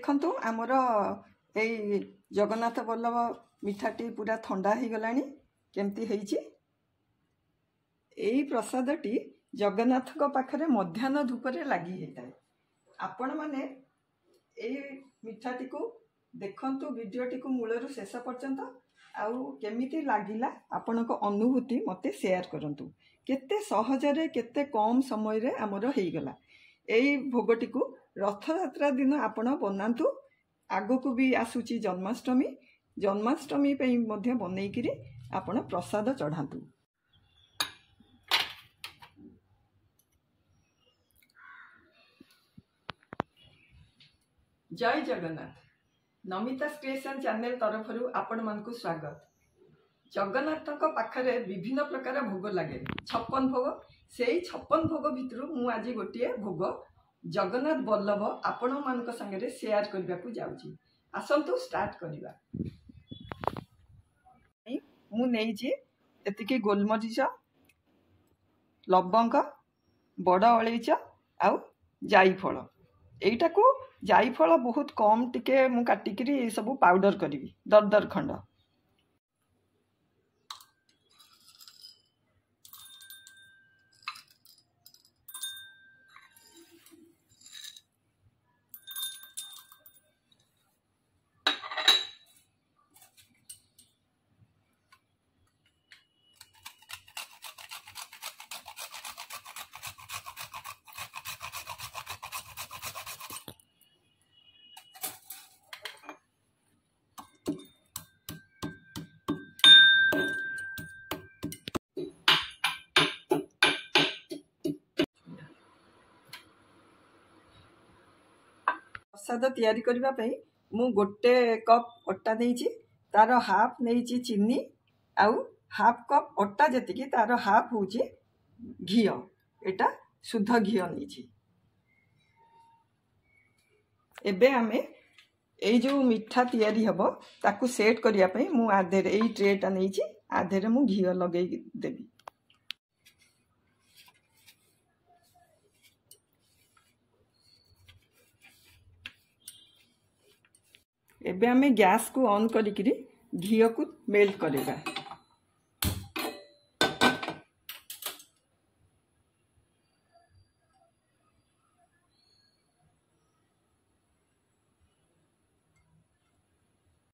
देखंतु आमर एई जगन्नाथ बल्लभ मिठाटी पूरा ठंडा हो गलानी केमती हेइची। एई प्रसादटी जगन्नाथ पाखरे मध्याह्न धूपरे लगी होता है। आपण माने एई मिठाटी को देखंतु वीडियोटी को मूलरू शेष पर्यंत आउ केमिति लागिला आपनको अनुभूति मते शेयर करंतु। केते सहजरे केते कम समय रे हमर हेई गला। एई भोगटी को रथ यात्रा दिन आपण बनातु। आगो को भी आसुची जन्माष्टमी, जन्माष्टमी पे मध्य बनै किरी आपण प्रसाद चढ़ातु। जय जगन्नाथ। नमिता क्रिएशन चैनल तरफरु आपण मानकु स्वागत। जगन्नाथ पाखरे विभिन्न प्रकार भोग लगे, 56 भोग। से 56 भोग भितर मु आज गोटे भोग जगन्नाथ बल्लभ आपण मानक संगे शेयर करबा को जाउची। आसंतु स्टार्ट करिबा। मु नेइची एतिके गोलमरीच, लवंग, बड़ अलैच आउ जायफल। एटा को जायफल बहुत कम टिके मु काटिकरी सब पाउडर करिवि दरदर खंड। प्रसाद तैयारी करबा पई मु गोटे कप अट्टा नेइची, तार हाफ नेइची चीनी आउ हाफ कप अट्टा जेतिकी तार हाफ होची घियो। एटा शुद्ध घियो नेइची। एबे आमे एई जो मिठा तैयारी हबो ताकू सेट करिया पई मु आधेर एई ट्रेटा नेइची, आधेर मु घियो लगेई देबी। एबे आमे गैस को ऑन करिकरी घियो को मेल्ट करेगा।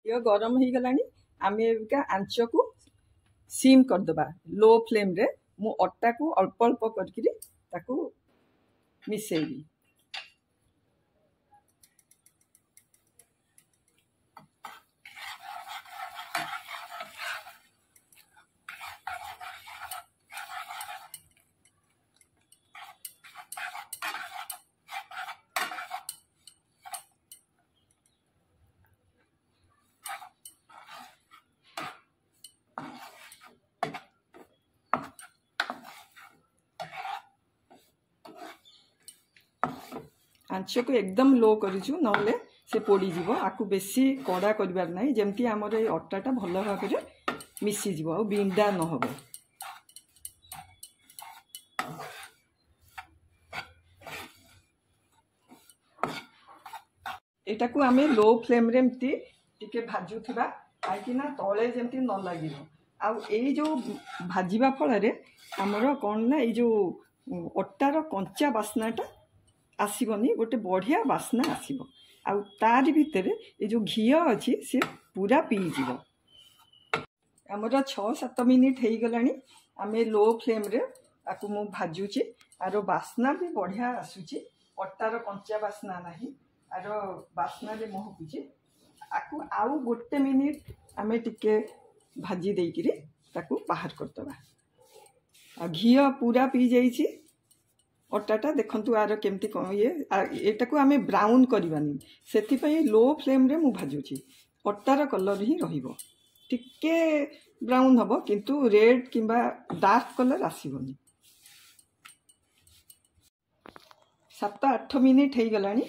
घियो गरम हो गलानी। आमे एबिका आंच को सिम कर दबा, लो फ्लेम रे। मु अट्टा को अल्प अल्प करकरी ताकू मिसेइबी। आंच को एकदम लो करिछु, नले से पोड़ी जीवो। आकु बेसी कड़ा करिवार नाही, जेमती हमर ए अट्टाटा भलो भाबरे मिसी जीवो आ बिंडा न होबो। एटा को आमे लो फ्लेम रे एमती टिके भाजुथिबा, आइकिना तळे जेमती न लागिरो। आ एई जो भाजिबा फल रे हमर कोन ना, एई जो अट्टार कंचा बास्नाटा आसीबनी, गोटे बढ़िया बास्ना आसीबो। आउ तार भितर ये जो घियो अच्छी सी पूरा पी जीवो। हमर 6-7 मिनिट हो गलानी। आमे लो फ्लेम रे आकु मु भाजुची। आरो बास्ना भी बढ़िया आसुची, अट्टार कंचा बास्ना नाही। आरो बास्ना रे महकुची। आकु आउ गोटे मिनिट आमे टिके भाजी देइकिरी ताकू बाहर करदबा। आ घियो पूरा पी जाइची। अट्टाटा देखंतु आर केमती ये एटा को आमे ब्राउन करबानी, सेति पई लो फ्लेम रे मु भाजुची। अट्टार कलर ही रहिबो, टिके ब्राउन हबो किंतु रेड किंबा डार्क कलर आसीबोनी। 7-8 मिनिट हो गलानी।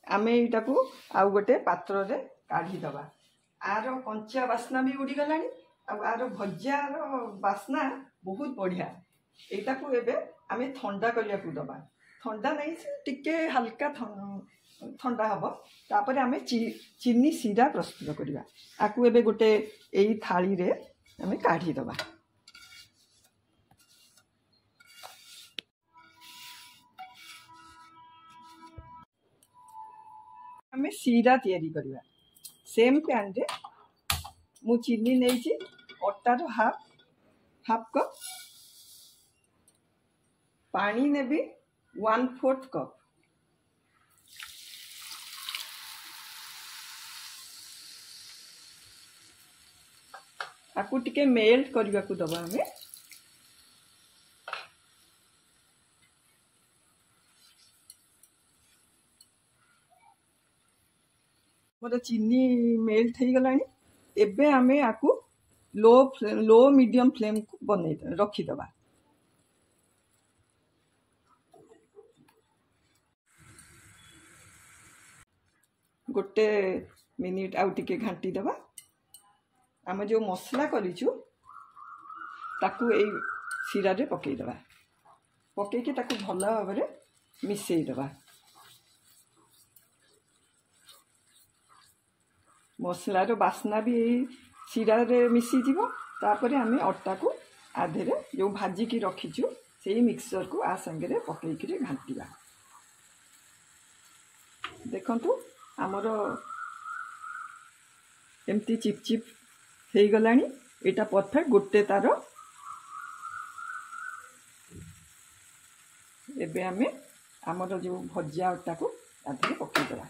आमे एटा को आउ गोटे पात्र रे काढी दबा। आर कंचा बास्ना भी उड़ी गलानी। आर भजार बास्ना बहुत बढ़िया। एटा को एबे आमे ठंडा करिया को दबा। ठंडा नहीं से टिके हल्का ठंडा हम तापर आम चीनी सीरा प्रस्तुत करवा आपको एबे गोटे यही थाली रे आम काढ़ीदबा आम सीरा तैयारी करवा सेम पैन रे मु चीनी नहीं अटार हाफ कप पानी नेबी 1/4 कप आपको टिके मेल्ट करने को दबा हमें मोर चीनी मेल्ट हो गला एबे आमे आपको लो मीडियम फ्लेम को बन रखीदबा गोटे मिनिट आउ टिके घाटी दबा आम जो मसला करूँ ताकू ए सीरा रे पकईदबा पकईकि ताकू भल भाव में मिसईदबा मसलार बास्ना भी सीरा रे मिसीज तापर आम अटा को आधे जो भाजिकी रखीचु से मिक्सचर को आ संगे पकईकि घाटिबा देखंतु आमर एमती चिपचिप हो गलानी एटा परफेक्ट गोटे तार एबे आमे आमर जो भजा अटा को आधे पकईदबा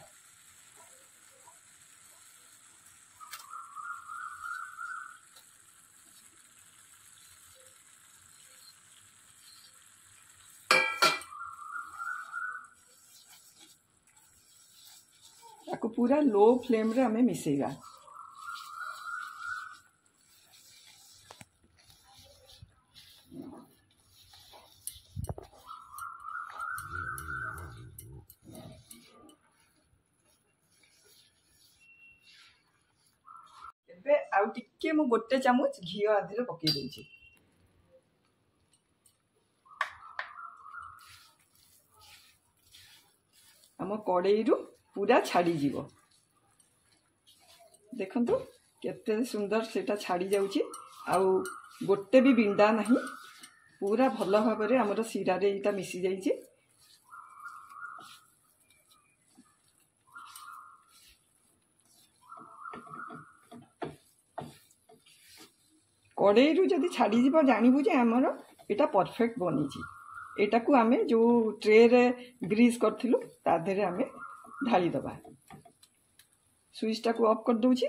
ताको पूरा लो फ्लेम रे हमें मिसेगा एबे आउ टिके मु गोटे चामच घी आधे पकई देछि आम कड़ई रु पूरा छाड़ी जीवो देखंतु केते सुंदर सेटा छाड़ी जाउची आउ गोटे भी बिंडा नहीं पूरा भल भाव में आमर सीरा रे इटा मिसी जाइए कड़ई रु जदि छाड़ी जीव जानबू जे आमर एटा परफेक्ट बनी एटा को आमे जो ट्रे रे ग्रीस करथिलु ता देरे आमे ढाली दबा स्विच टा को ऑफ कर दूची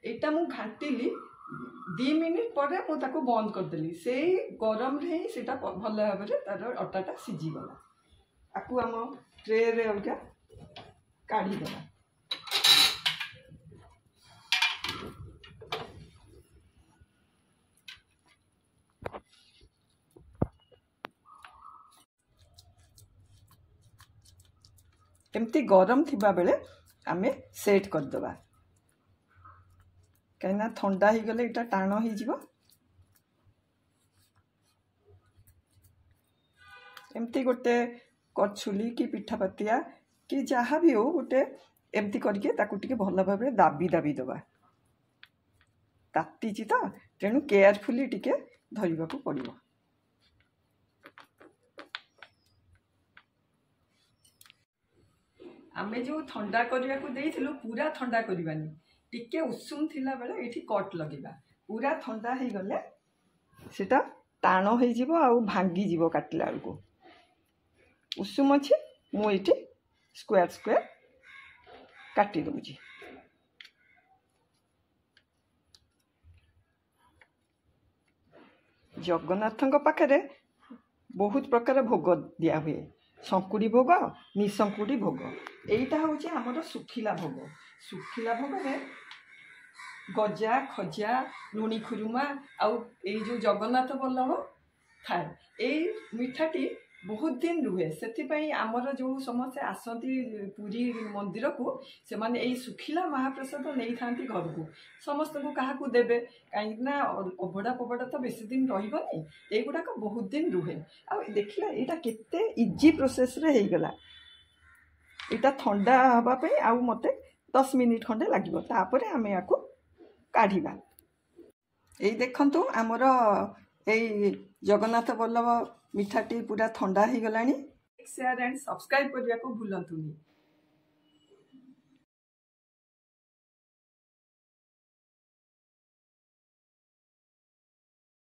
एटा मु घाटिली 2 मिनिट पर मु ताको बंद कर देली से गरम रे ही सेटा भल भाव में तार अटाटा सिझी गला आकु आम ट्रे रे अगा काढ़ी दबा एमती गरम थिबा बेले आमे सेट कर दबा कहीं ठंडा ही गले इटा टाण हो जीवो एमती गोटे करछुली कि पिठापतिया कि जहाँ भी हो गोटे एमती करके ताकू टिके भल भाव में दाबी दाबी दबा तातीची तो तेणु केयरफुली टिके धरिबा को पड़िबो आमे जो ठंडा करने को देइथिलु पूरा ठंडा करबानी टिके उषुम थिला बेले एठी कट लगेबा पूरा ठंडा हो गले सेटा टाण हो जीवो आ भांगी जीवो काटला को उषुम अछि मु एठी स्क्वायर स्क्वायर काटी दूची जगन्नाथ पाखे बहुत प्रकार भोग दिया हुए संकुड़ी भोग निसंकुड़ी भोग एटा हूँ आमर सुखिला भोग में गजा खजा लुणी खुरुमा आउ जो जगन्नाथ बल्लभ थाए यही मिठाटी बहुत दिन रुहे से आमर जो समस्ते आसती पुरी मंदिर को से माने यही सुखिला महाप्रसाद नहीं था घर को समस्त को क्या देवे कहीं अभड़ा पभड़ा तो बेसी दिन रही युड़ाक बहुत दिन रुहे आ देखला यहाँ केते इजी प्रोसेस रे हो गला यहाँ ठंडा हाँपाई आउ मत 10 मिनिट खंडे लगे तापर आम या काढ़ा यही देखु आमर यही जगन्नाथ बल्लभ मिठाटी पूरा ठंडा हो गला। शेयर एंड सब्सक्राइब करने को भूलतुनि।